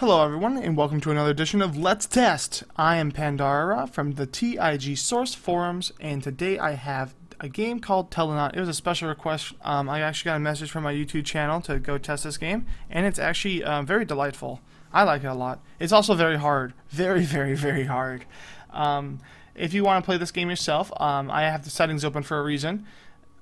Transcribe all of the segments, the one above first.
Hello everyone, and welcome to another edition of Let's Test. I am Pandara from the TIG Source Forums, and today I have a game called Telenaut. It was a special request. I actually got a message from my YouTube channel to go test this game, and it's actually very delightful. I like it a lot. It's also very hard. Very, very, very hard. If you want to play this game yourself, I have the settings open for a reason.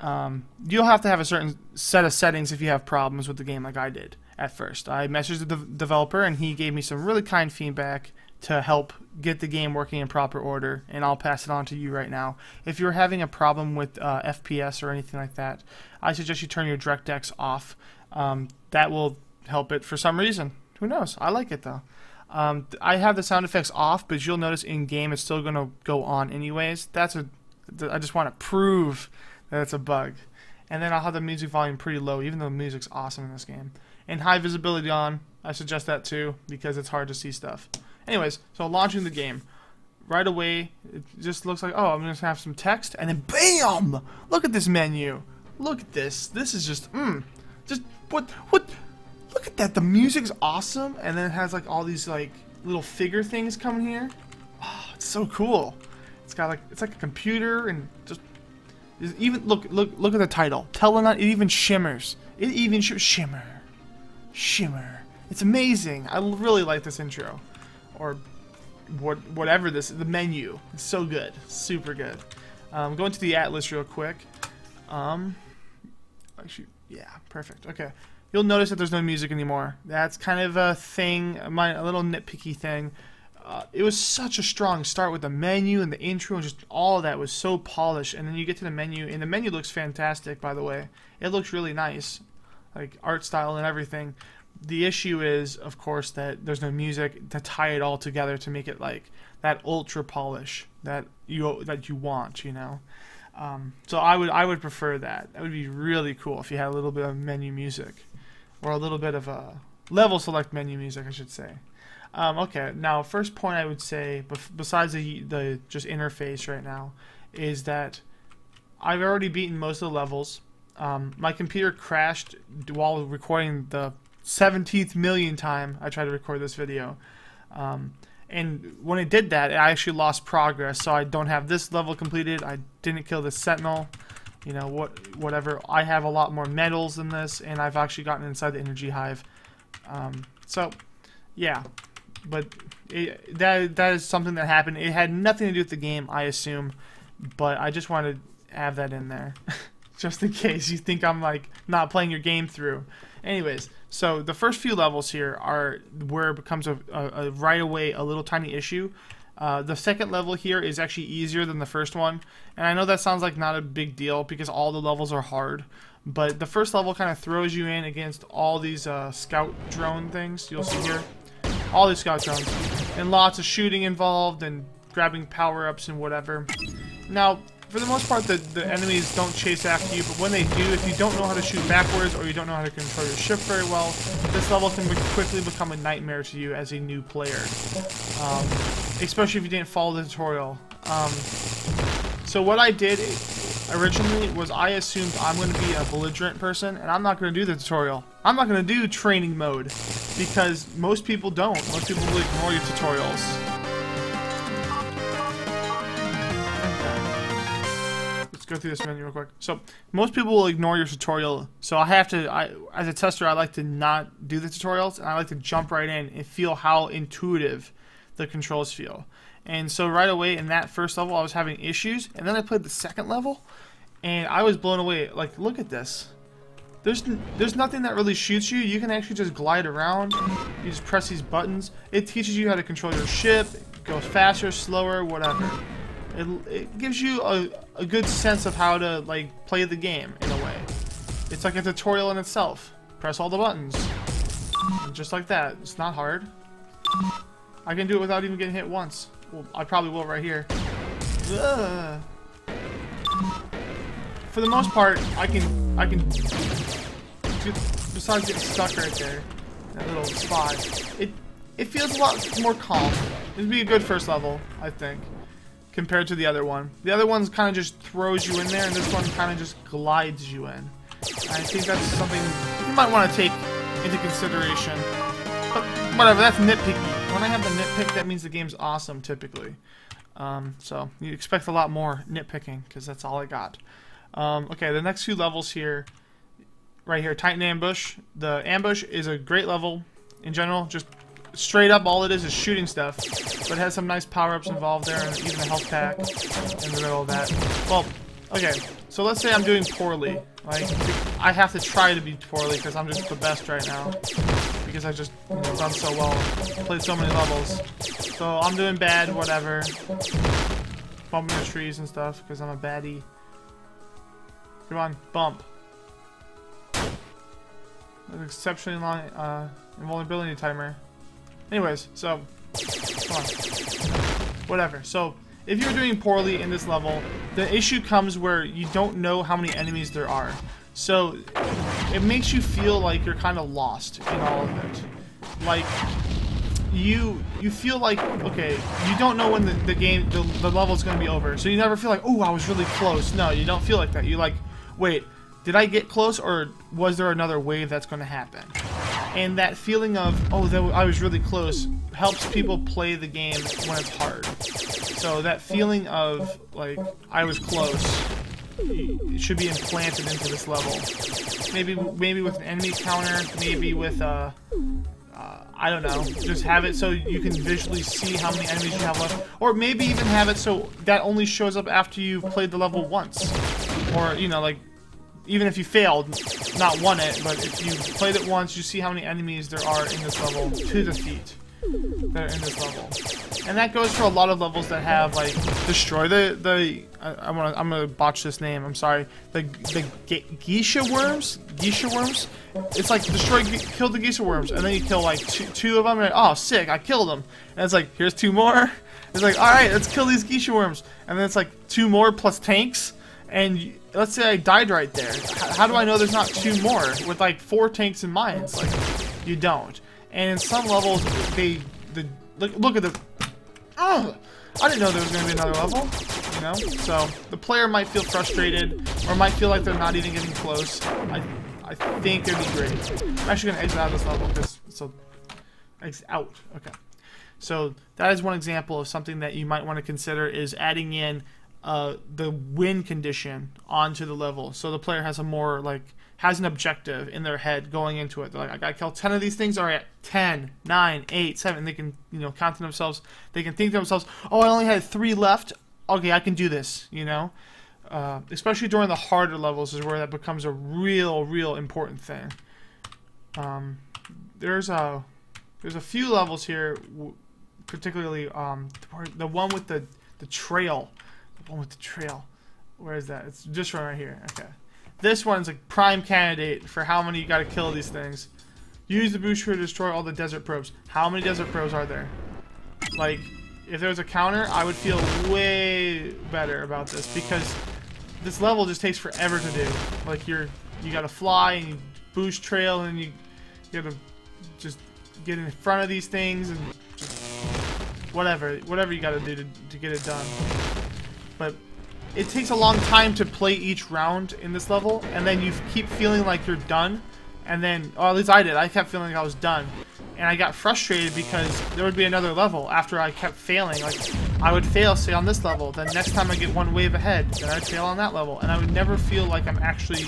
You'll have to have a certain set of settings if you have problems with the game like I did at first. I messaged the developer and he gave me some really kind feedback to help get the game working in proper order, and I'll pass it on to you right now. If you're having a problem with FPS or anything like that, I suggest you turn your DirectX off. That will help it for some reason. Who knows? I like it though. I have the sound effects off, but you'll notice in game it's still going to go on anyways. I just want to prove that it's a bug. And then I'll have the music volume pretty low, even though the music's awesome in this game. And high visibility on, I suggest that too, because it's hard to see stuff. Anyways, so launching the game. Right away, it just looks like, oh, I'm going to have some text, and then BAM! Look at this menu. Look at this. This is just, what, look at that. The music's awesome, and then it has like all these like little figure things coming here. Oh, it's so cool. It's got like, it's like a computer, and just, even, look at the title. Telenaut, it even shimmers. It even shimmer. It's amazing. I really like this intro, or whatever this. The menu. It's so good, super good. Going to the atlas real quick. Actually, yeah, perfect. Okay, you'll notice that there's no music anymore. That's kind of a thing, a little nitpicky thing. It was such a strong start with the menu and the intro, and just all of that was so polished. And then you get to the menu, and the menu looks fantastic, by the way. It looks really nice, like art style and everything. The issue is, of course, that there's no music to tie it all together to make it like that ultra polish that you want, you know. So I would prefer that. That would be really cool if you had a little bit of menu music, or a little bit of a level select menu music, I should say. Okay, now first point I would say, besides the just interface right now, is that I've already beaten most of the levels. My computer crashed while recording the 17th million time I tried to record this video. And when it did that, I actually lost progress, so I don't have this level completed. I didn't kill the sentinel, you know, whatever. I have a lot more medals than this, and I've actually gotten inside the energy hive. So, yeah. But that is something that happened. It had nothing to do with the game, I assume, but I just wanted to have that in there. Just in case you think I'm like not playing your game through. Anyways, so the first few levels here are where it becomes a right away a little tiny issue. The second level here is actually easier than the first one, and I know that sounds like not a big deal because all the levels are hard, but the first level kind of throws you in against all these scout drone things you'll see here. All these scout drones, and lots of shooting involved and grabbing power-ups and whatever. Now, for the most part, the enemies don't chase after you, but when they do, if you don't know how to shoot backwards or you don't know how to control your ship very well, this level can quickly become a nightmare to you as a new player, especially if you didn't follow the tutorial. So what I did originally was I assumed I'm going to be a belligerent person, and I'm not going to do the tutorial. I'm not going to do training mode, because most people don't. Most people will ignore your tutorials. Go through this menu real quick. So most people will ignore your tutorial, so I have to, as a tester, I like to not do the tutorials, and I like to jump right in and feel how intuitive the controls feel. And so right away in that first level I was having issues, and then I played the second level and I was blown away. Like, look at this. There's nothing that really shoots you. You can actually just glide around. You just press these buttons. It teaches you how to control your ship. It goes faster, slower, whatever. It gives you a good sense of how to like play the game in a way. It's like a tutorial in itself. Press all the buttons. And just like that. It's not hard. I can do it without even getting hit once. Well, I probably will right here. Ugh. For the most part, I can besides getting stuck right there, that little spot, it feels a lot more calm. It'd be a good first level, I think, compared to the other one. The other one's kind of just throws you in there, and this one kind of just glides you in. I think that's something you might want to take into consideration. But whatever, that's nitpicky. When I have the nitpick, that means the game's awesome, typically. So you expect a lot more nitpicking, because that's all I got. Okay, the next few levels here, right here, Titan Ambush. The ambush is a great level in general. Just straight up, all it is shooting stuff. But it has some nice power-ups involved there, and even a health pack in the middle of that. Well, okay, so let's say I'm doing poorly. Like, I have to try to be poorly because I'm just the best right now. Because I just done so well, played so many levels. So I'm doing bad, whatever. Bumping the trees and stuff because I'm a baddie. Come on, bump. An exceptionally long invulnerability timer. Anyways, so come on. Whatever. So if you're doing poorly in this level, the issue comes where you don't know how many enemies there are. So it makes you feel like you're kind of lost in all of it. Like you feel like, okay, you don't know when the level's gonna be over. So you never feel like, oh, I was really close. No, you don't feel like that. You're like, wait, did I get close, or was there another wave that's gonna happen? And that feeling of, oh, I was really close, helps people play the game when it's hard. So that feeling of, like, I was close, it should be implanted into this level. Maybe with an enemy counter, maybe with, I don't know, just have it so you can visually see how many enemies you have left. Or maybe even have it so that only shows up after you've played the level once. Or, you know, like, even if you failed, not won it, but if you played it once, you see how many enemies there are in this level to defeat that are in this level. And that goes for a lot of levels that have, like, destroy I'm gonna botch this name, I'm sorry. The geisha worms? Geisha worms? It's like kill the geisha worms, and then you kill like two of them, and oh, sick, I killed them. And it's like, here's 2 more. It's like, alright, let's kill these geisha worms. And then it's like 2 more plus tanks. And let's say I died right there. How do I know there's not 2 more with like 4 tanks and mines? Like, you don't. And in some levels, look at the. Oh, I didn't know there was going to be another level. You know, so the player might feel frustrated, or might feel like they're not even getting close. I think it'd be great. I'm actually going to exit out of this level because exit out. Okay. So that is one example of something that you might want to consider, is adding in the win condition onto the level, so the player has a more, like, has an objective in their head going into it. They're like, I gotta kill 10 of these things. All right, 10, 9, 8, 7. They can, you know, count to themselves. They can think to themselves, oh, I only had 3 left. Okay, I can do this. You know, especially during the harder levels is where that becomes a real important thing. There's a few levels here, particularly the one with the trail. The one with the trail. Where is that? It's just right here. Okay. This one's a prime candidate for how many you gotta kill these things. Use the booster to destroy all the desert probes. How many desert probes are there? Like, if there was a counter, I would feel way better about this, because this level just takes forever to do. Like, you gotta fly and you boost trail, and you gotta just get in front of these things and just whatever you gotta do to get it done. But it takes a long time to play each round in this level, and then you keep feeling like you're done, and then, or at least I did, I kept feeling like I was done, and I got frustrated because there would be another level after I kept failing. Like, I would fail, say, on this level, then next time I get 1 wave ahead, then I'd fail on that level, and I would never feel like I'm actually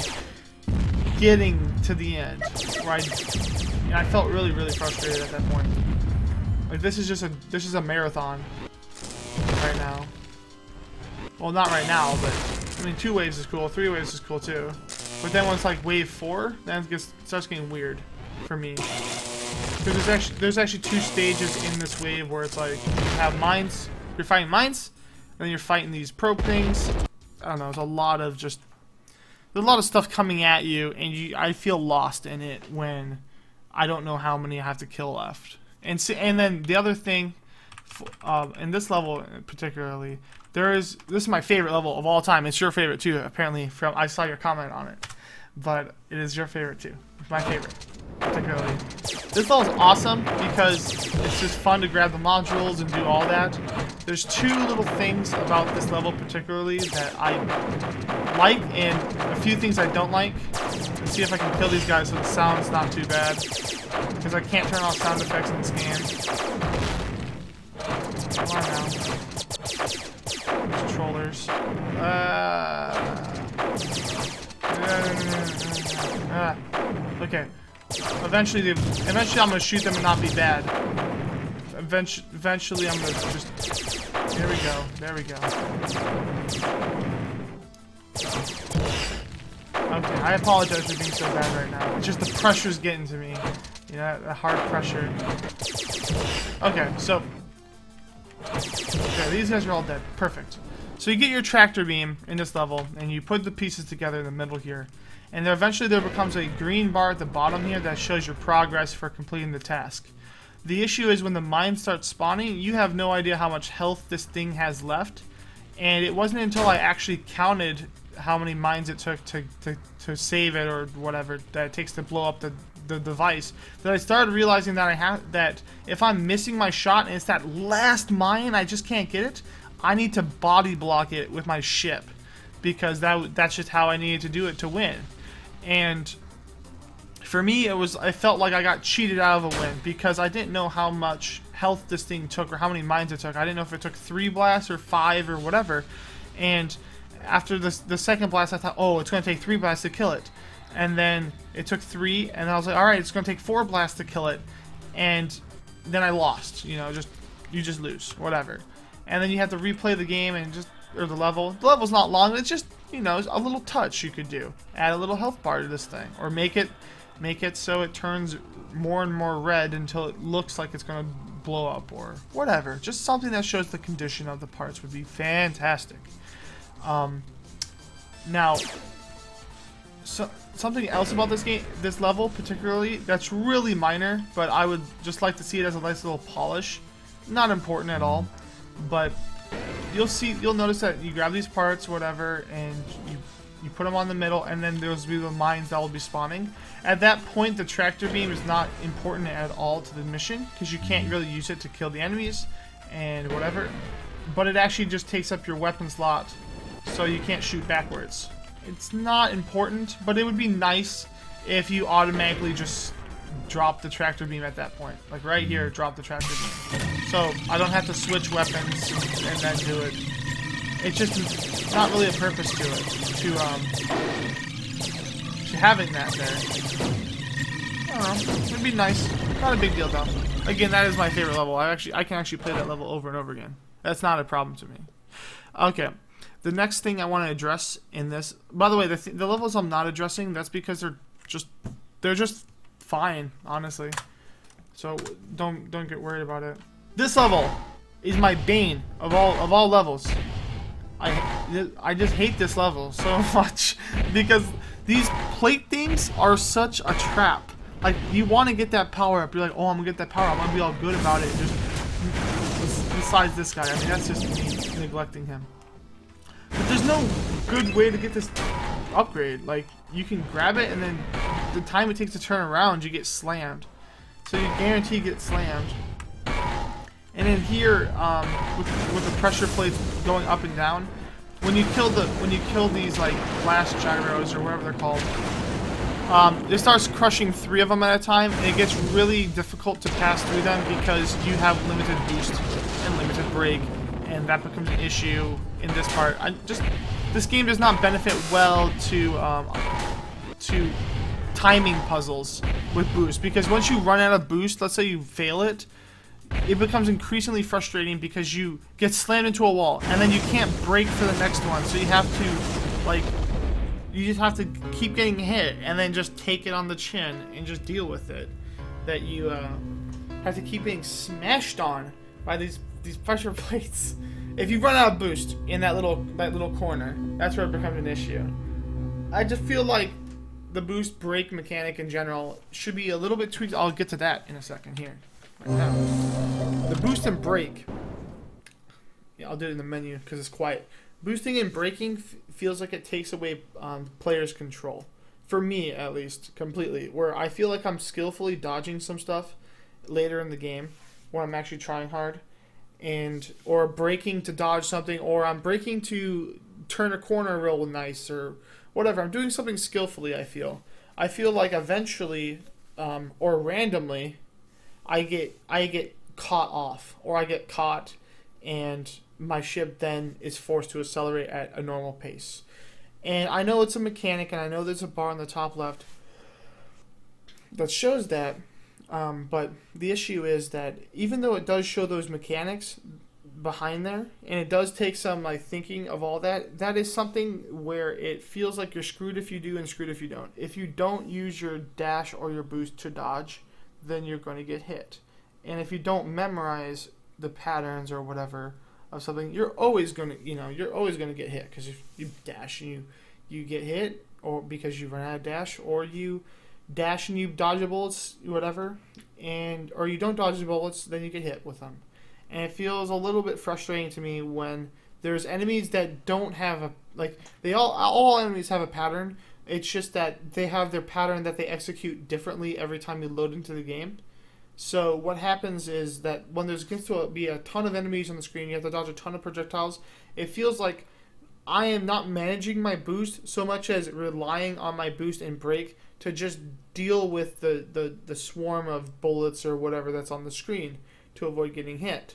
getting to the end, where I felt really frustrated at that point. Like, this is a marathon right now. Well, not right now, but I mean, 2 waves is cool, 3 waves is cool too. But then when it's like wave 4, then it starts getting weird for me. Because there's actually 2 stages in this wave where it's like you have mines, you're fighting mines, and then you're fighting these probe things. I don't know. There's a lot of stuff coming at you, and I feel lost in it when I don't know how many I have to kill left. And then the other thing, in this level particularly. This is my favorite level of all time. It's your favorite too, apparently. I saw your comment on it, but it is your favorite too. It's my favorite, particularly. This level is awesome because it's just fun to grab the modules and do all that. there's two little things about this level particularly that I like, and a few things I don't like. Let's see if I can kill these guys so the sound's not too bad, because I can't turn off sound effects in this game. Come on now. Controllers. Okay. Eventually I'm gonna shoot them and not be bad. Eventually I'm gonna just... There we go. There we go. Okay, I apologize for being so bad right now. It's just the pressure's getting to me. You know, the hard pressure. Okay, so... Okay, these guys are all dead. Perfect. So you get your tractor beam in this level, and you put the pieces together in the middle here. And then eventually there becomes a green bar at the bottom here that shows your progress for completing the task. The issue is when the mines start spawning, you have no idea how much health this thing has left. And it wasn't until I actually counted how many mines it took to save it or whatever that it takes to blow up the device that I started realizing that if I'm missing my shot and it's that last mine, I just can't get it, I need to body block it with my ship, because that's just how I needed to do it to win. And for me, I felt like I got cheated out of a win because I didn't know how much health this thing took or how many mines it took. I didn't know if it took 3 blasts or 5 or whatever. And after the second blast, I thought, oh, it's going to take 3 blasts to kill it. And then it took 3, and I was like, all right, it's going to take 4 blasts to kill it. And then I lost. You know, you just lose, whatever. And then you have to replay the game and or the level. The level's not long. It's just, you know, a little touch you could do. Add a little health bar to this thing, or make it so it turns more and more red until it looks like it's going to blow up or whatever. Just something that shows the condition of the parts would be fantastic. Now, something else about this level particularly, that's really minor, but I would just like to see it as a nice little polish. Not important at all, but you'll notice that you grab these parts, whatever, and you put them on the middle, and then there's be the mines that will be spawning. At that point, the tractor beam is not important at all to the mission, because you can't really use it to kill the enemies and whatever. But it actually just takes up your weapon slot, so you can't shoot backwards. It's not important, but it would be nice if you automatically just drop the tractor beam at that point. Like right here, drop the tractor beam. So I don't have to switch weapons and then do it. It's just not really a purpose to it. To having that there. I don't know. It'd be nice. Not a big deal though. Again, that is my favorite level. I can actually play that level over and over again. That's not a problem to me. Okay. The next thing I want to address in this, by the way, the levels I'm not addressing, that's because they're just fine, honestly. So don't get worried about it. This level is my bane of all levels. I just hate this level so much because these plate things are such a trap. Like, you want to get that power up. You're like, oh, I'm gonna get that power up. I'm gonna be all good about it. Just besides this guy, I mean, that's just me neglecting him. But there's no good way to get this upgrade. Like, you can grab it, and then the time it takes to turn around, you get slammed. So you guarantee you get slammed. And in here, with the pressure plates going up and down, when you kill these like blast gyros or whatever they're called, it starts crushing 3 of them at a time, and it gets really difficult to pass through them because you have limited boost and limited brake, and that becomes an issue in this part. This game does not benefit well to timing puzzles with boost, because once you run out of boost, let's say you fail it, it becomes increasingly frustrating because you get slammed into a wall and then you can't brake for the next one, so you have to, like, you just have to keep getting hit and then just take it on the chin and just deal with it. That you have to keep getting smashed on by these pressure plates. If you run out of boost in that little corner, that's where it becomes an issue. I just feel like the boost brake mechanic in general should be a little bit tweaked. I'll get to that in a second here. Right now. The boost and brake. Yeah, I'll do it in the menu because it's quiet. Boosting and braking feels like it takes away players' control. For me, at least, completely. Where I feel like I'm skillfully dodging some stuff later in the game when I'm actually trying hard. or braking to dodge something, or I'm braking to turn a corner real nice, or whatever. I'm doing something skillfully. I feel like eventually, or randomly, I get caught off, or I get caught, and my ship then is forced to accelerate at a normal pace. And I know it's a mechanic, and I know there's a bar on the top left that shows that, but the issue is that even though it does show those mechanics behind there, and it does take some like thinking of all that, that is something where it feels like you're screwed if you do and screwed if you don't. If you don't use your dash or your boost to dodge, then you're going to get hit. And if you don't memorize the patterns or whatever of something, you're always going to, you're always going to get hit, because if you dash and you get hit, or because you run out of dash, or you dash and you dodge the bullets, whatever, or you don't dodge the bullets, then you get hit with them. And it feels a little bit frustrating to me when there's enemies that don't have all enemies have a pattern. It's just that they have their pattern that they execute differently every time you load into the game. So what happens is that when there's going to be a ton of enemies on the screen, you have to dodge a ton of projectiles. It feels like I am not managing my boost so much as relying on my boost and brake to just deal with the swarm of bullets or whatever that's on the screen to avoid getting hit.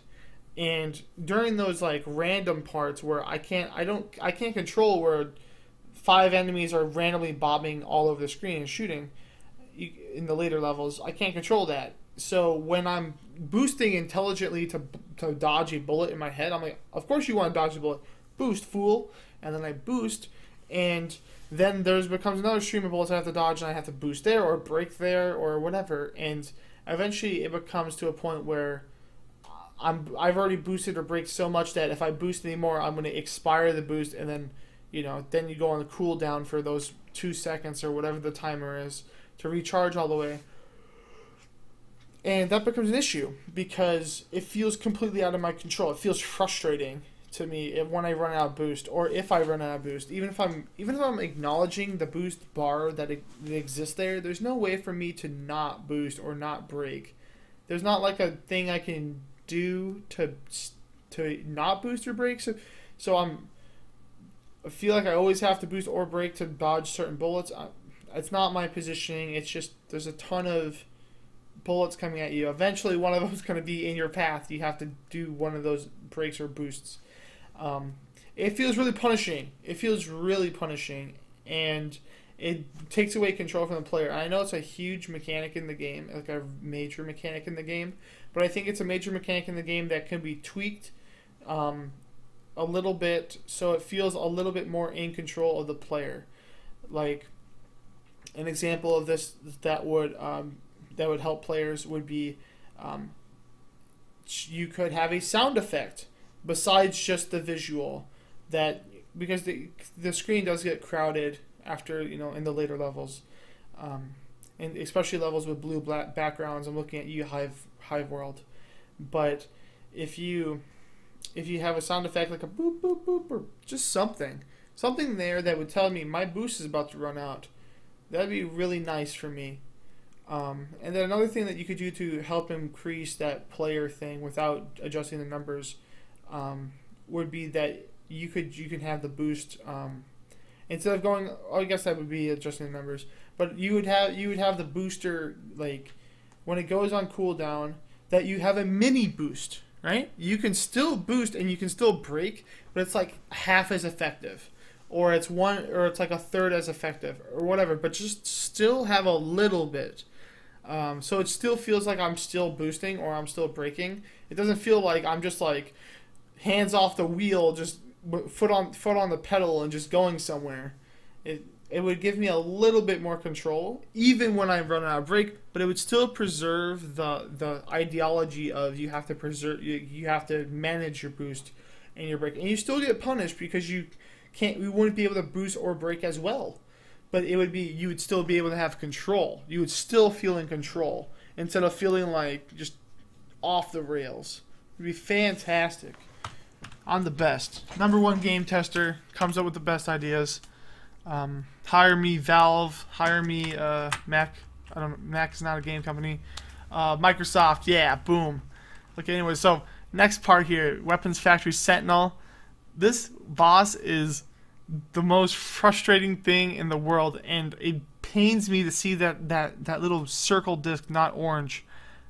And during those like random parts where I can't control, where 5 enemies are randomly bobbing all over the screen and shooting in the later levels, I can't control that. So when I'm boosting intelligently to dodge a bullet in my head, I'm like, of course you want to dodge a bullet. Boost, fool. And then I boost, and then becomes another stream of bullets I have to dodge, and I have to boost there or brake there or whatever. And eventually it becomes to a point where I've already boosted or braked so much that if I boost anymore, I'm going to expire the boost, and then then you go on the cooldown for those 2 seconds or whatever the timer is to recharge all the way. And that becomes an issue because it feels completely out of my control. It feels frustrating to me when I run out of boost, or if I run out of boost. Even if I'm acknowledging the boost bar that exists there, there's no way for me to not boost or not brake. There's not like a thing I can do to not boost or brake. So I feel like I always have to boost or brake to dodge certain bullets. It's not my positioning. It's just there's a ton of bullets coming at you. Eventually, one of them is going to be in your path. You have to do one of those brakes or boosts. It feels really punishing. And it takes away control from the player. And I know it's a huge mechanic in the game, like a major mechanic in the game, but I think it's a major mechanic in the game that can be tweaked a little bit so it feels a little bit more in control of the player. Like an example of this that would help players would be you could have a sound effect besides just the visual, that because the screen does get crowded after in the later levels, and especially levels with blue black backgrounds. I'm looking at you, Hive World, but if you have a sound effect like a boop boop boop or just something there that would tell me my boost is about to run out, that'd be really nice for me. And then another thing that you could do to help increase that player thing without adjusting the numbers would be that you can have the boost instead of going. Oh, I guess that would be adjusting the numbers, but you would have the booster, like when it goes on cooldown, that you have a mini boost, right? You can still boost and you can still brake, but it's like half as effective, or it's like a third as effective, or whatever. But just still have a little bit. So it still feels like I'm still boosting or I'm still braking. It doesn't feel like I'm just like hands off the wheel, just foot on the pedal and just going somewhere. It would give me a little bit more control even when I run out of brake, but it would still preserve the ideology of you have to manage your boost and your brake, and you still get punished because we wouldn't be able to boost or brake as well. But you would still be able to have control. You would still feel in control instead of feeling like just off the rails. It would be fantastic. I'm the best. #1 game tester, comes up with the best ideas. Hire me, Valve. Hire me, Mac. I don't know. Mac is not a game company. Microsoft. Yeah, boom. Okay, anyway, so Next part here, Weapons Factory Sentinel. This boss is the most frustrating thing in the world, and it pains me to see that little circle disc not orange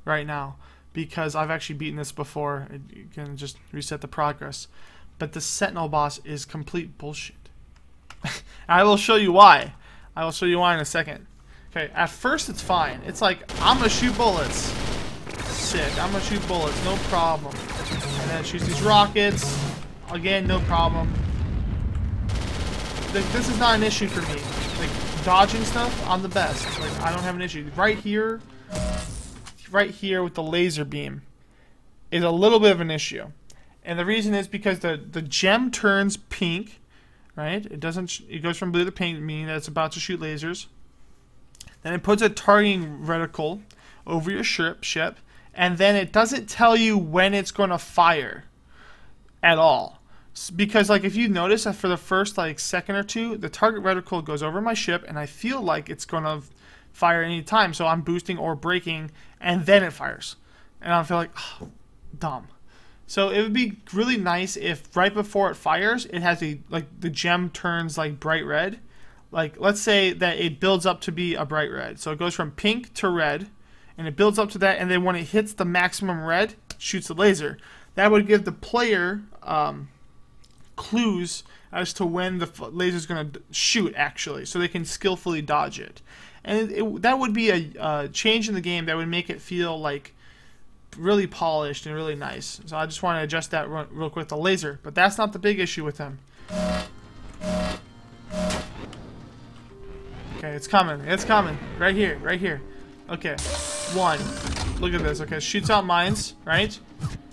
right now, because I've actually beaten this before. You can just reset the progress. But the Sentinel boss is complete bullshit. I will show you why. I will show you why in a second. Okay, at first it's fine. It's like, I'm gonna shoot bullets. Sick, I'm gonna shoot bullets, no problem. And then it shoots these rockets. Again, no problem. This is not an issue for me. Like, dodging stuff, I'm the best. Like, I don't have an issue. Right here with the laser beam is a little bit of an issue. And the reason is because the gem turns pink, right? It goes from blue to pink, meaning that it's about to shoot lasers. Then it puts a targeting reticle over your ship, and then it doesn't tell you when it's going to fire at all. Because, like, if you notice that for the first, like, second or two, the target reticle goes over my ship, and I feel like it's going to fire any time. So I'm boosting or braking, and then it fires. And I feel like, oh, dumb. So it would be really nice if right before it fires, it has the gem turns, like, bright red. Like, let's say that it builds up to be a bright red. So it goes from pink to red, and it builds up to that, and then when it hits the maximum red, shoots the laser. That would give the player clues as to when the laser is going to shoot, actually, so they can skillfully dodge it. And that would be a change in the game that would make it feel like really polished and really nice. So I just want to adjust that real quick, the laser. But that's not the big issue with him. Okay, it's coming. It's coming. Right here. Right here. Okay. One. Look at this. Okay, shoots out mines, right?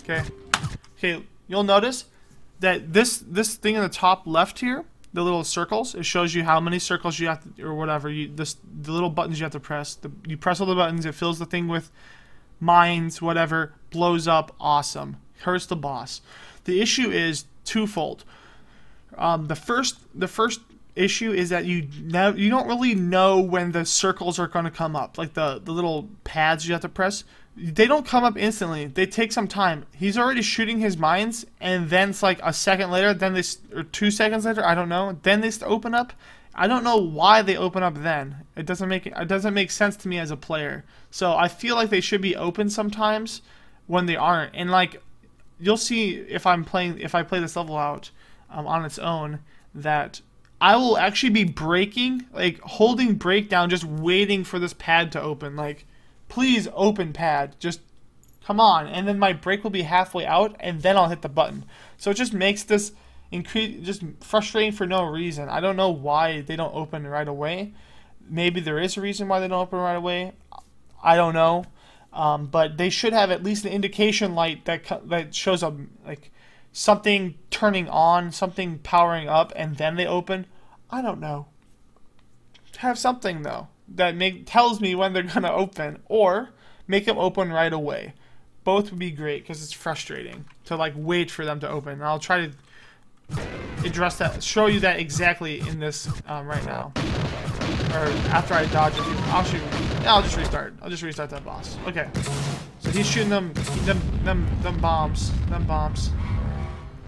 Okay. Okay, you'll notice that this thing in the top left here, the little circles, it shows you how many circles you have to, or whatever, the little buttons you have to press. You press all the buttons, it fills the thing with mines, whatever, blows up, awesome. Hurts the boss. The issue is twofold. The first issue is that you don't really know when the circles are going to come up, like the little pads you have to press. They don't come up instantly. They take some time. He's already shooting his mines, and then it's like a second later, then or 2 seconds later, I don't know, then they open up. I don't know why they open up then. It doesn't make sense to me as a player. So I feel like they should be open sometimes when they aren't. And like, you'll see if I play this level out on its own, that I will actually be braking, like holding brake down, just waiting for this pad to open. Like, please open pad, just come on. And then my brake will be halfway out, and then I'll hit the button. So it just makes this just frustrating for no reason. I don't know why they don't open right away. Maybe there is a reason why they don't open right away. I don't know. But they should have at least an indication light that shows up, like something turning on, something powering up, and then they open. I don't know. Have something though that tells me when they're gonna open, or make them open right away. Both would be great, because it's frustrating to like wait for them to open. And I'll try to address that, show you that exactly in this right now, or after I dodge a few. I'll just restart. I'll just restart that boss. Okay. So he's shooting them bombs.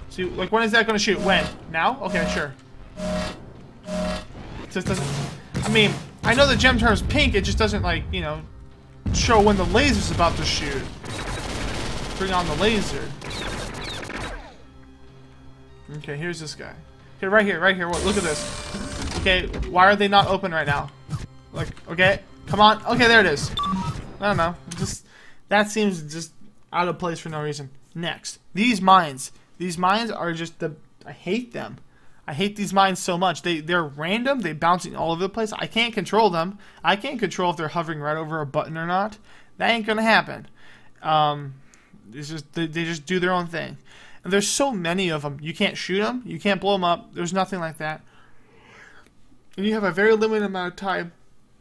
See, like, when is that gonna shoot? When? Now? Okay, sure. It just doesn't. I mean, I know the gem turns pink. It just doesn't, like, you know, show when the laser's about to shoot. Bring on the laser. Okay, here's this guy. Okay, right here. Look at this. Okay, why are they not open right now? Like, okay, come on. Okay, there it is. I don't know. That seems just out of place for no reason. Next, these mines. These mines are just I hate them. I hate these mines so much. They're random. They bouncing all over the place. I can't control them. I can't control if they're hovering right over a button or not. That ain't gonna happen. It's just they just do their own thing. And there's so many of them. You can't shoot them. You can't blow them up. There's nothing like that. And you have a very limited amount of time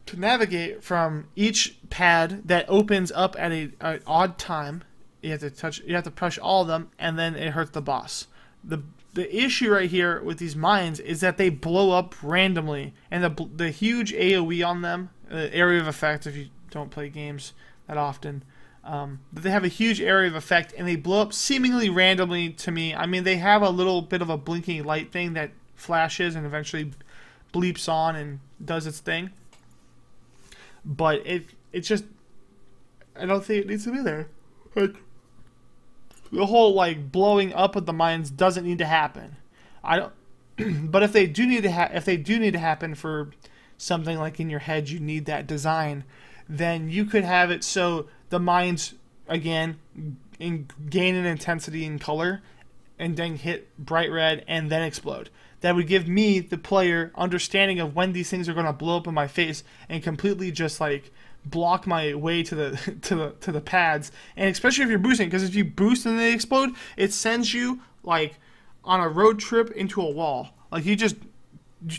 to navigate from each pad that opens up at an odd time. You have to push all of them, and then it hurts the boss. The issue right here with these mines is that they blow up randomly, and the huge AoE on them, area of effect, if you don't play games that often, But they have a huge area of effect, and they blow up seemingly randomly to me. I mean, they have a little bit of a blinking light thing that flashes and eventually bleeps on and does its thing. But it's just, I don't think it needs to be there. Like, the whole like blowing up of the mines doesn't need to happen. I don't. But if they do need to happen for something like in your head, you need that design. Then you could have it so the mines again gain in intensity and color, and then hit bright red and then explode. That would give me, the player, understanding of when these things are going to blow up in my face and completely just like block my way to the to the pads. And especially if you're boosting, because if you boost and they explode, it sends you like on a road trip into a wall. Like you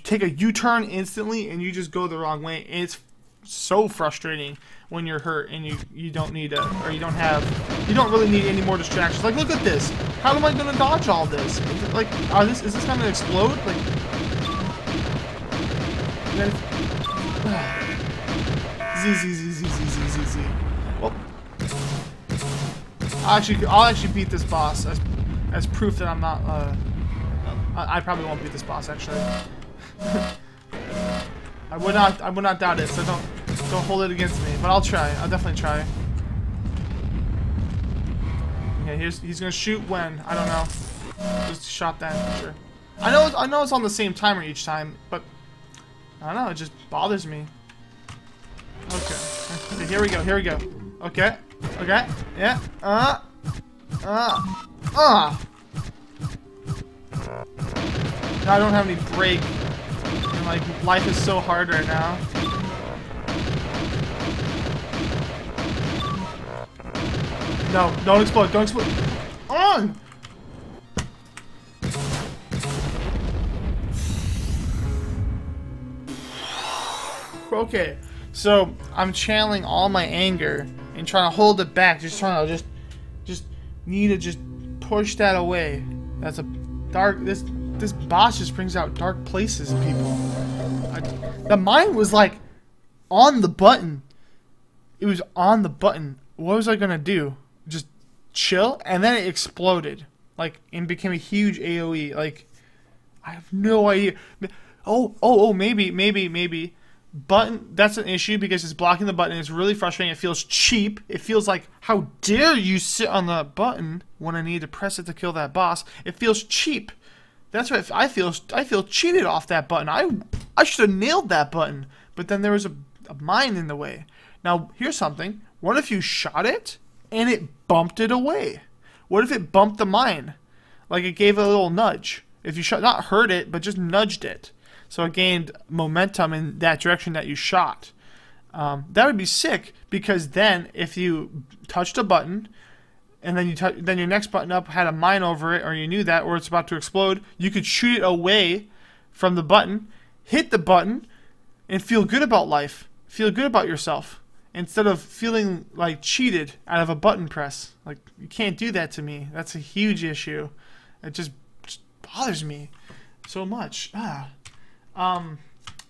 take a U-turn instantly and you just go the wrong way. And it's so frustrating when you're hurt and you don't need you don't really need any more distractions. Like, look at this. How am I going to dodge all this? Like, is this going to explode? Like, Z. Well, I'll actually beat this boss as proof that I'm not. I probably won't beat this boss actually. I would not doubt it. So don't hold it against me. But I'll try. I'll definitely try. Okay, he's gonna shoot when, I don't know. Just shot that. Sure. I know it's on the same timer each time, but I don't know. It just bothers me. Okay, here we go. Okay. Yeah. Now I don't have any brake. And like, life is so hard right now. No, don't explode. On! Okay. So I'm channeling all my anger and trying to hold it back, just trying to just need to just push that away. That's a dark. This boss just brings out dark places in people. The mine was like on the button. It was on the button. What was I gonna do? Just chill, and then it exploded, like, and became a huge AOE. Like, I have no idea. Oh, maybe. Button, that's an issue because it's blocking the button. It's really frustrating. It feels cheap. It feels like, how dare you sit on the button when I need to press it to kill that boss. It feels cheap. That's right. I feel cheated off that button. I should have nailed that button. But then there was a mine in the way. Now, here's something. What if you shot it and it bumped it away? What if it bumped the mine? Like, it gave it a little nudge. If you shot, not hurt it, but just nudged it. So it gained momentum in that direction that you shot. That would be sick, because then if you touched a button and then your next button up had a mine over it, or you knew that, or it's about to explode, you could shoot it away from the button, hit the button, and feel good about life. Feel good about yourself. Instead of feeling like cheated out of a button press. Like, you can't do that to me. That's a huge issue. It just bothers me so much.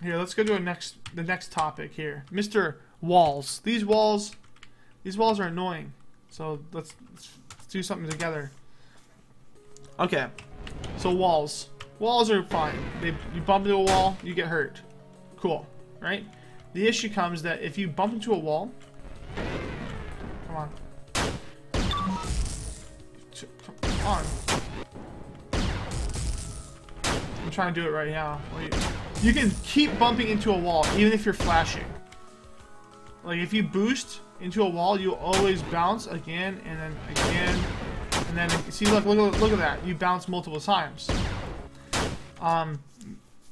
Here, let's go to the next topic here. Mr. Walls. These walls are annoying. So let's do something together. Okay. So walls. Walls are fine. You bump into a wall, you get hurt. Cool, right? The issue comes that if you bump into a wall, come on. I'm trying to do it right now. You can keep bumping into a wall even if you're flashing. Like, if you boost into a wall, you'll always bounce again and then again, and then see, look at that. You bounce multiple times.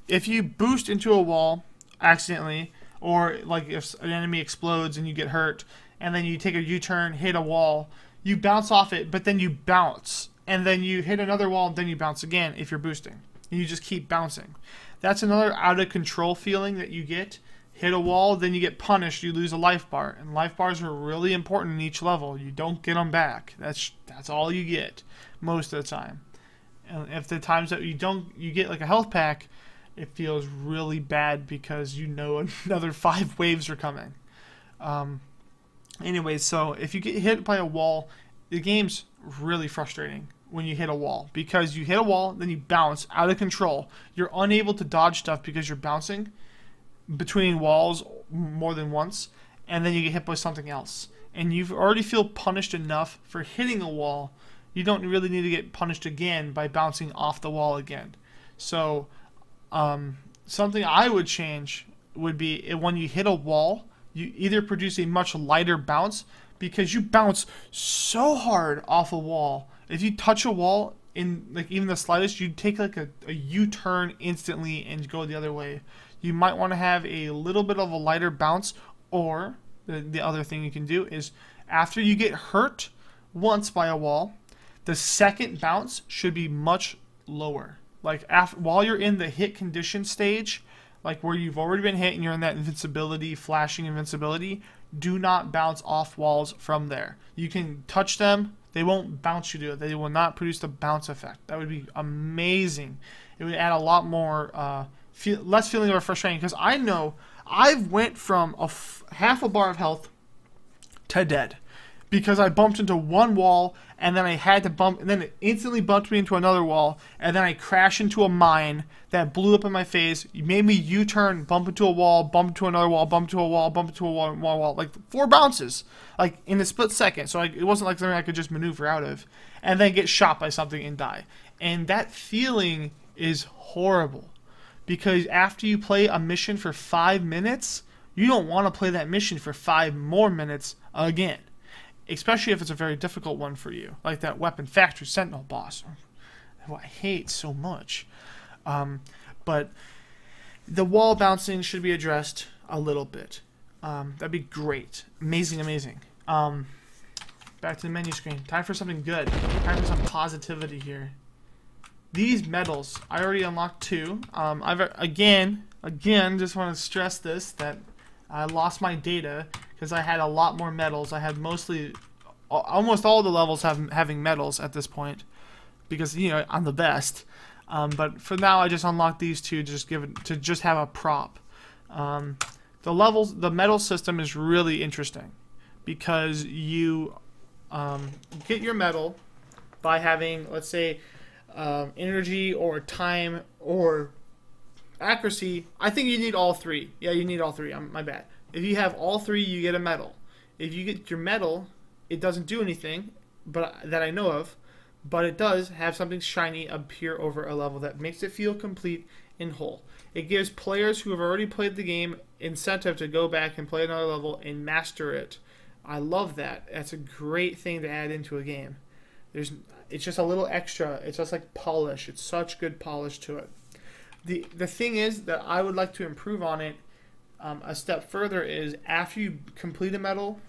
If you boost into a wall accidentally, or like if an enemy explodes and you get hurt, and then you take a U-turn, hit a wall, you bounce off it, but then you bounce, and then you hit another wall, and then you bounce again if you're boosting. And you just keep bouncing. That's another out of control feeling that you get. Hit a wall, then you get punished, you lose a life bar. And life bars are really important in each level. You don't get them back. That's all you get most of the time. And if the times that you get like a health pack, it feels really bad because you know another 5 waves are coming. Anyways, so if you get hit by a wall, the game's really frustrating when you hit a wall, because you hit a wall, then you bounce out of control. You're unable to dodge stuff because you're bouncing between walls more than once, and then you get hit by something else. And you already feel punished enough for hitting a wall. You don't really need to get punished again by bouncing off the wall again. So something I would change would be when you hit a wall, you either produce a much lighter bounce, because you bounce so hard off a wall. If you touch a wall in like even the slightest, you take like a U-turn instantly and go the other way. You might want to have a little bit of a lighter bounce, or the other thing you can do is after you get hurt once by a wall, the second bounce should be much lower. Like while you're in the hit condition stage, like where you've already been hit and you're in that invincibility, flashing invincibility, do not bounce off walls from there. You can touch them, they won't bounce you to it. They will not produce the bounce effect. That would be amazing. It would add a lot more, less feeling of frustrating, because I know I've went from half a bar of health to dead because I bumped into one wall, and then I had to bump, and then it instantly bumped me into another wall, and then I crashed into a mine that blew up in my face. You made me U-turn, bump into a wall, bump into another wall, bump into a wall, bump into a wall, like 4 bounces, like in a split second. So it wasn't like something I could just maneuver out of, and then get shot by something and die. And that feeling is horrible, because after you play a mission for 5 minutes, you don't want to play that mission for 5 more minutes again. Especially if it's a very difficult one for you, like that Weapon Factory Sentinel boss, who I hate so much. But the wall bouncing should be addressed a little bit. That'd be great. Amazing, amazing. Back to the menu screen. Time for something good. Time for some positivity here. These medals, I already unlocked 2. I've again, just want to stress this, that I lost my data because I had a lot more medals. I had almost all the levels having medals at this point, because I'm the best. But for now, I just unlocked these 2 to just have a prop. The medal system is really interesting, because you get your medal by having, let's say, energy or time or accuracy. I think you need all 3. Yeah, you need all 3. My bad. If you have all 3, you get a medal. If you get your medal, it doesn't do anything, but that I know of, but it does have something shiny appear over a level that makes it feel complete and whole. It gives players who have already played the game incentive to go back and play another level and master it. I love that. That's a great thing to add into a game. It's just a little extra. It's just like polish. It's such good polish to it. The thing is that I would like to improve on it a step further is, after you complete a medal,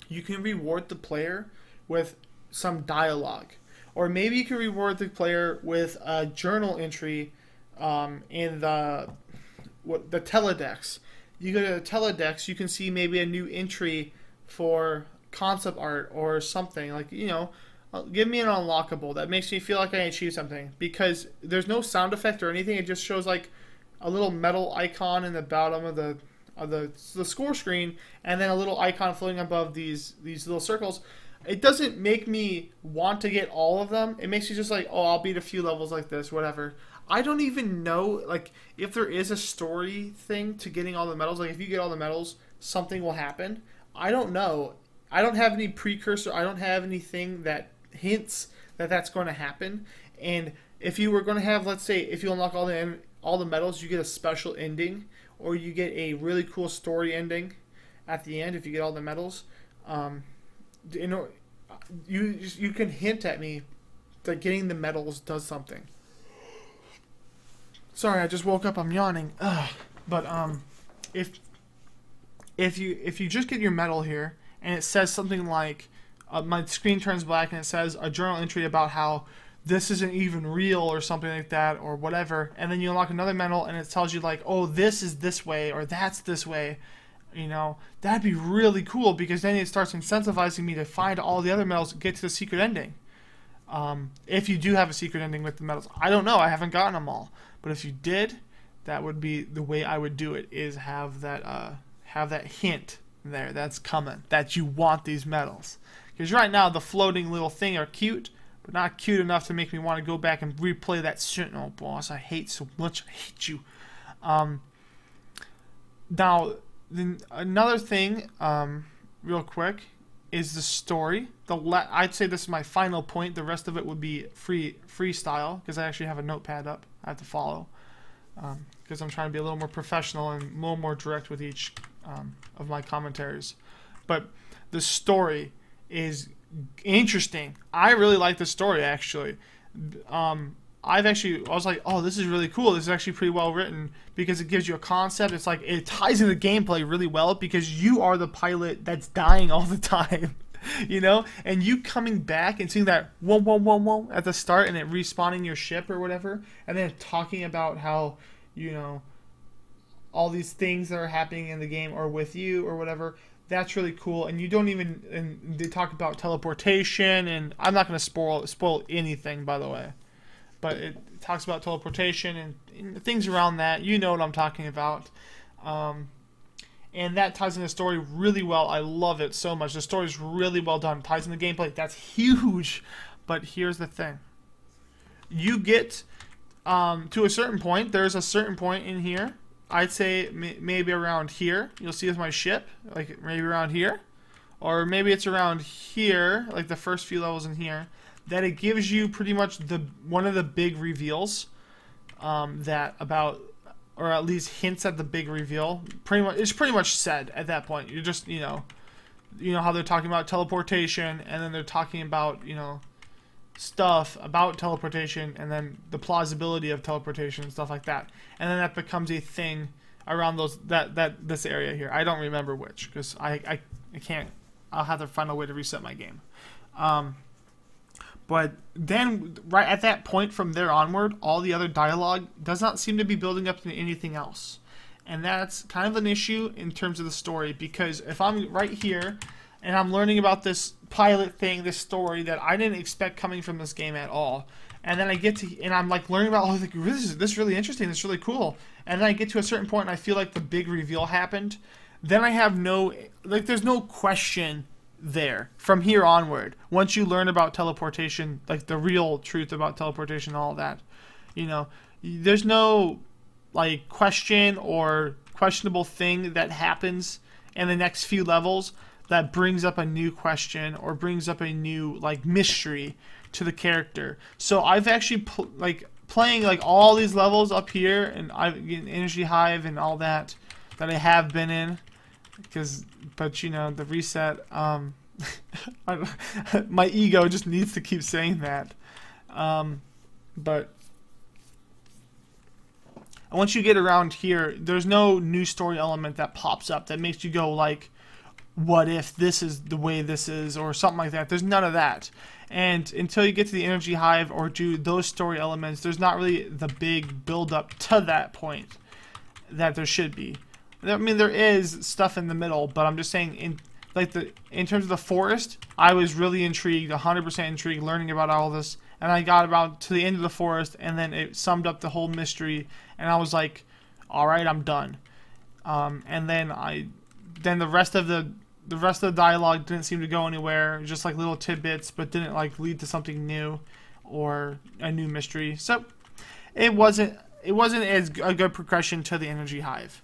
you can reward the player with some dialogue. Or maybe you can reward the player with a journal entry in the Teledex. You go to the Teledex, you can see maybe a new entry for concept art or something. Like, give me an unlockable that makes me feel like I achieved something. Because there's no sound effect or anything. It just shows like a little metal icon in the bottom of the score screen, and then a little icon floating above these little circles. It doesn't make me want to get all of them. It makes me just like, oh, I'll beat a few levels like this, whatever. I don't even know, like, if there is a story thing to getting all the medals. Like, if you get all the medals, something will happen. I don't know. I don't have any precursor. I don't have anything that hints that that's going to happen. And if you were going to have, let's say, if you unlock all the medals, you get a special ending, or you get a really cool story ending at the end if you get all the medals. You can hint at me that getting the medals does something. Sorry, I just woke up. I'm yawning. Ugh. But if you just get your medal here and it says something like, my screen turns black and it says a journal entry about how this isn't even real or something like that or whatever, and then you unlock another medal and it tells you like, oh, this is this way or that's this way, that'd be really cool, because then it starts incentivizing me to find all the other medals and get to the secret ending. If you do have a secret ending with the medals. I don't know, I haven't gotten them all, but if you did, that would be the way I would do it, is have that hint there. That's coming. That you want these medals. Because right now, the floating little thing are cute, but not cute enough to make me want to go back and replay that Sentinel boss I hate so much. I hate you. Now, another thing, real quick, is the story. I'd say this is my final point. The rest of it would be freestyle, because I actually have a notepad up I have to follow. Because I'm trying to be a little more professional and a little more direct with each of my commentaries. But the story is interesting. I really like the story, actually. I was like, oh, this is really cool. This is actually pretty well written, because it gives you a concept. It's like, it ties into the gameplay really well, because you are the pilot that's dying all the time. You know, and you coming back and seeing that whoa, whoa, whoa, whoa at the start, and it respawning your ship or whatever, and then talking about how, you know, all these things that are happening in the game are with you or whatever. That's really cool. And you don't even, and they talk about teleportation, and I'm not going to spoil anything, by the way, but it talks about teleportation and things around that. You know what I'm talking about. And that ties in the story really well. I love it so much. The story is really well done. It ties in the gameplay. That's huge. But here's the thing. You get to a certain point. There's a certain point in here. I'd say maybe around here. You'll see with my ship. Like maybe around here. Or maybe it's around here. Like the first few levels in here. That it gives you pretty much one of the big reveals. Or at least hints at the big reveal. It's pretty much said at that point. You're just, you know how they're talking about teleportation, and then they're talking about, you know, stuff about teleportation, and then the plausibility of teleportation and stuff like that. And then that becomes a thing around this area here. I don't remember which, because I can't. I'll have to find a way to reset my game. But then, right at that point from there onward, all the other dialogue does not seem to be building up to anything else. And that's kind of an issue in terms of the story, because if I'm right here and I'm learning about this pilot thing, this story that I didn't expect coming from this game at all, and then I get to, and I'm like learning about, oh, like, this is really interesting, this is really cool, and then I get to a certain point and I feel like the big reveal happened, then I have there's no question there from here onward. Once you learn about teleportation, like the real truth about teleportation and all that, you know, there's no like question or questionable thing that happens in the next few levels that brings up a new question or brings up a new like mystery to the character. So I've actually playing like all these levels up here, and I've Energy Hive and all that I have been in. But you know, the reset, my ego just needs to keep saying that. But once you get around here, there's no new story element that pops up that makes you go like, what if this is the way this is, or something like that. There's none of that. And until you get to the Energy Hive or do those story elements, there's not really the big build up to that point that there should be. I mean, there is stuff in the middle, but I'm just saying, in terms of the forest, I was really intrigued, 100% intrigued, learning about all this, and I got about to the end of the forest, and then it summed up the whole mystery, and I was like, all right, I'm done. And then the rest of the dialogue didn't seem to go anywhere, just like little tidbits, but didn't like lead to something new or a new mystery. So it wasn't as a good progression to the Energy Hive.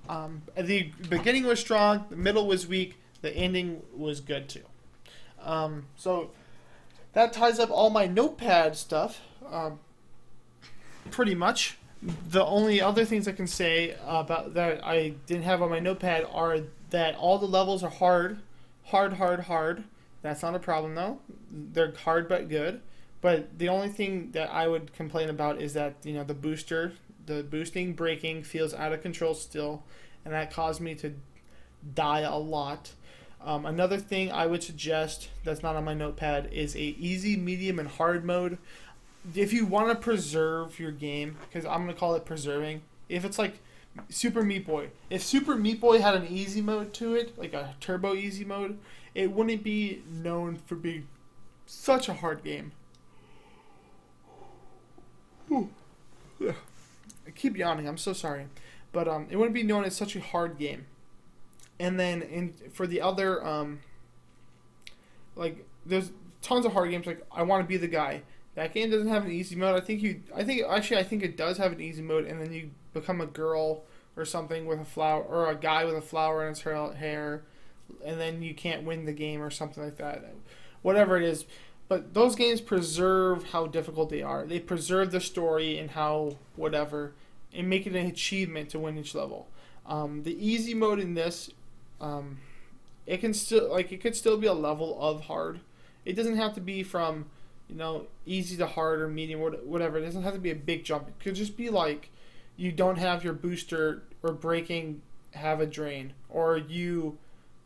The beginning was strong, the middle was weak, the ending was good too. So that ties up all my notepad stuff, pretty much. The only other things I can say about that I didn't have on my notepad are that all the levels are hard. That's not a problem though. They're hard but good. But the only thing that I would complain about is that, you know, the boosting braking feels out of control still, and that caused me to die a lot. Another thing I would suggest that's not on my notepad is a easy, medium, and hard mode. If you want to preserve your game, because I'm going to call it preserving, if it's like Super Meat Boy, if Super Meat Boy had an easy mode to it, like a turbo easy mode, it wouldn't be known for being such a hard game. I keep yawning, I'm so sorry. But it wouldn't be known as such a hard game. And then for the other, like there's tons of hard games. Like I Want to Be the Guy. That game doesn't have an easy mode. I think it does have an easy mode, and then you become a girl or something with a flower, or a guy with a flower in his hair, and then you can't win the game or something like that. Whatever it is. But those games preserve how difficult they are. They preserve the story and how whatever, and make it an achievement to win each level. The easy mode in this, it could still be a level of hard. It doesn't have to be from, easy to hard or medium or whatever. It doesn't have to be a big jump. It could just be like you don't have your booster or breaking have a drain, or you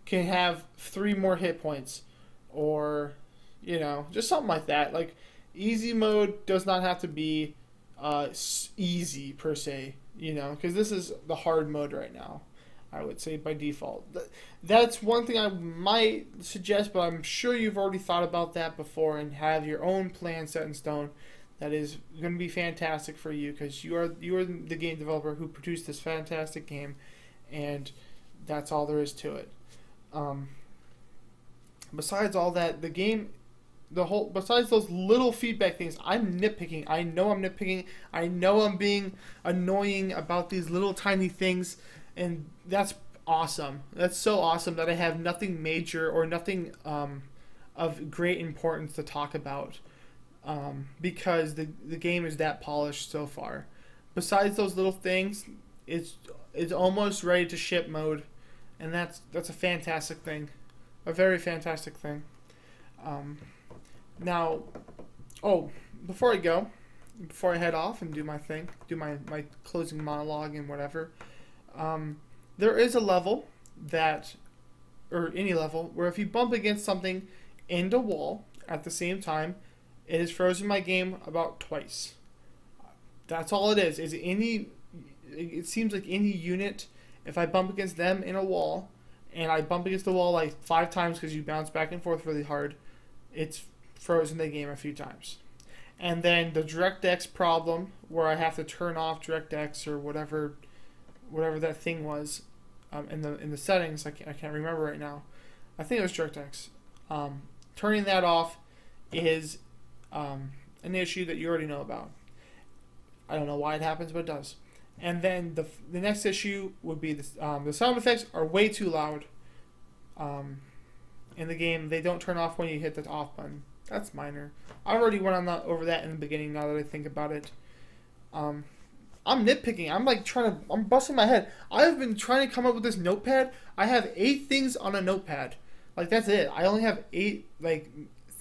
can have 3 more hit points, or just something like that. Like easy mode does not have to be easy per se, because this is the hard mode right now, I would say, by default. That's one thing I might suggest, but I'm sure you've already thought about that before and have your own plan set in stone. That is going to be fantastic for you, because you are the game developer who produced this fantastic game, and that's all there is to it. Besides all that, the game, besides those little feedback things, I'm nitpicking. I know I'm nitpicking. I know I'm being annoying about these little tiny things, and that's awesome. That's so awesome that I have nothing major or nothing of great importance to talk about, because the game is that polished so far. Besides those little things, it's almost ready to ship mode, and that's a fantastic thing, a very fantastic thing. Now, before I head off and do my thing, do my closing monologue and whatever, there is a level or any level, where if you bump against something and a wall at the same time, it has frozen my game about twice. That's all it is. It seems like any unit, if I bump against them in a wall, and I bump against the wall like 5 times because you bounce back and forth really hard, it's frozen the game a few times. And then the DirectX problem, where I have to turn off DirectX or whatever that thing was, in the settings. I can't remember right now. I think it was DirectX. Turning that off is an issue that you already know about. I don't know why it happens, but it does. And then the next issue would be the sound effects are way too loud in the game. They don't turn off when you hit the off button. That's minor. I already went over that in the beginning, now that I think about it. I'm nitpicking. I'm busting my head. I've been trying to come up with this notepad. I have 8 things on a notepad. Like, that's it. I only have 8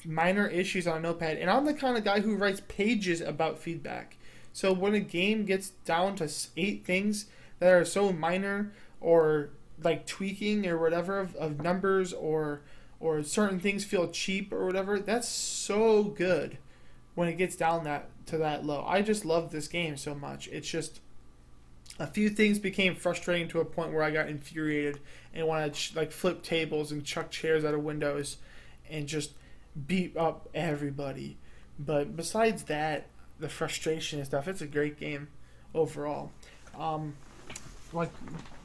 minor issues on a notepad, and I'm the kind of guy who writes pages about feedback. So when a game gets down to 8 things that are so minor, or like tweaking or whatever of numbers, or certain things feel cheap or whatever, that's so good when it gets down to that low. I just love this game so much. It's just a few things became frustrating to a point where I got infuriated and wanted to flip tables and chuck chairs out of windows and just beat up everybody. But besides that, the frustration and stuff, it's a great game overall.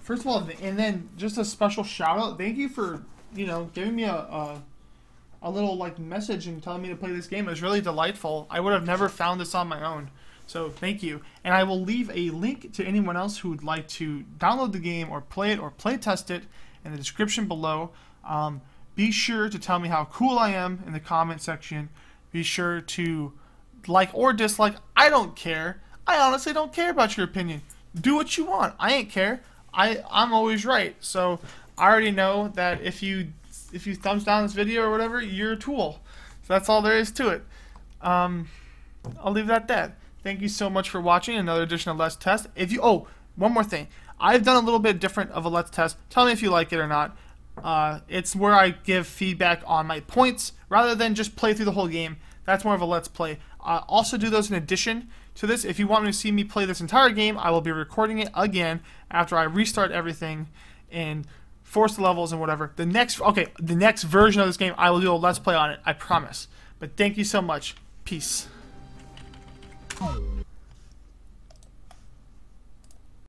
First of all, and then just a special shout out. Thank you for giving me a little message and telling me to play this game. It was really delightful. I would have never found this on my own. So thank you. And I will leave a link to anyone else who would like to download the game or play it or play test it in the description below. Be sure to tell me how cool I am in the comment section. Be sure to like or dislike. I don't care. I honestly don't care about your opinion. Do what you want. I ain't care. I'm always right. So I already know that if you thumbs down this video or whatever, you're a tool. So that's all there is to it. I'll leave it at that. Thank you so much for watching another edition of Let's Test. One more thing. I've done a little bit different of a Let's Test. Tell me if you like it or not. It's where I give feedback on my points rather than just play through the whole game. That's more of a Let's Play. Also do those in addition to this. If you want me to see me play this entire game, I will be recording it again after I restart everything and force the levels and whatever. The next version of this game, I will do a Let's Play on it. I promise. But thank you so much. Peace.